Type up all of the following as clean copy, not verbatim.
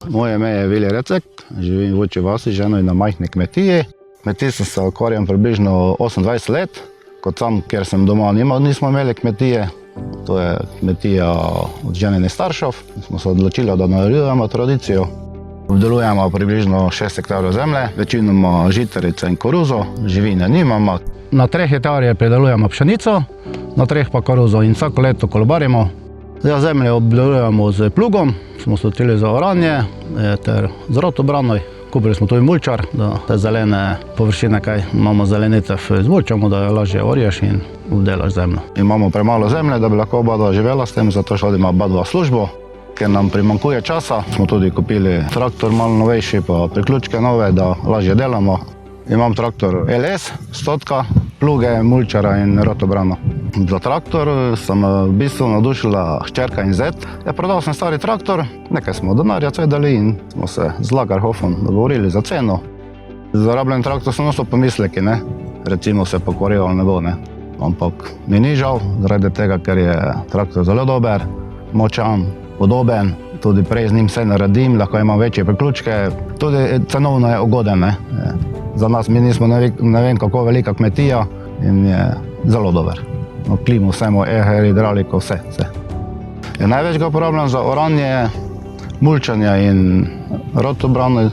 Moje ime je Vili Recek, živim v Vučji vasi, ženo in na majhni kmetiji. Kmetijstvom se ukvarjam približno 28 let. Kot sam, kjer sem doma, nismo imeli kmetije. To je kmetija od ženenih staršev. Smo se odločili, da nadaljujemo tradicijo. Obdelujemo približno 6 hektarov zemlje, večinoma žitarice in koruzo, živine nimamo. Na 3 hektarjih pridelujemo pšenico, na 3 pa koruzo in vsako leto kolobarimo. Zemljo obdelujemo z plugom, smo se odločili za oranje ter z rotobranoj. Kupili smo tudi mulčar, da te zelene površine, kaj imamo zelenitev, izmulčamo, da jo lažje orješ in obdelaš zemljo. Imamo premalo zemlje, da bi lahko oba živela s tem, zato hodimo oba službo. Ker nam primanjkuje časa, smo tudi kupili traktor malo novejši, pa priključke nove, da lažje delamo. Imam traktor LS, 100, pluge, mulčara in rotobrano. Za traktor sem v bistvu navdušila hčerka in zet. Prodal sem stari traktor, nekaj smo denarja cvedali in smo se z Lagerhofom dogovorili za ceno. Za rabljen traktor so nosto pomisleki, recimo se pokvaril ali ne bo. Ampak mi ni žal, zaradi tega, ker je traktor zelo dober, močan, podoben. Tudi prej z njim vse naredim, lahko imam večje priključke. Tudi cenovno je ugoden. Za nas mi nismo ne vem kako velika kmetija in je zelo dober. Klimu, vsemu, hidrauliko, vse. Največ ga uporabljam za oranje, mulčanje in rotobrano.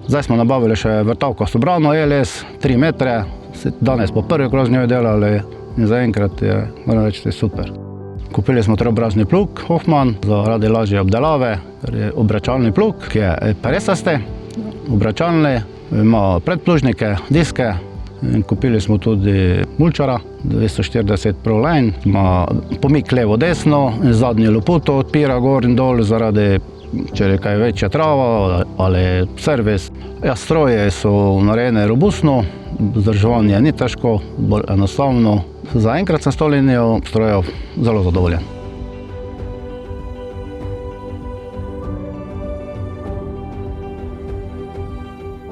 Zdaj smo nabavili še vrtavkasto brano LS, 3 metre. Danes po prvi krog z njo delali in zaenkrat je, moram reči, super. Kupili smo trobrazni plug Hoffmann zaradi lažje obdelave, je obračalni plug, ki je peresasti, obračalni, ima predplužnike, diske. Kupili smo tudi mulčara 240 ProLine, ima pomik levo-desno, zadnjo loputo odpira gor in dol zaradi, če je kaj večja trava ali servis. Stroje so narejene robustno, vzdrževanje ni težko, bolj enostavno. Zaenkrat sem s to linijo strojev zelo zadovoljen.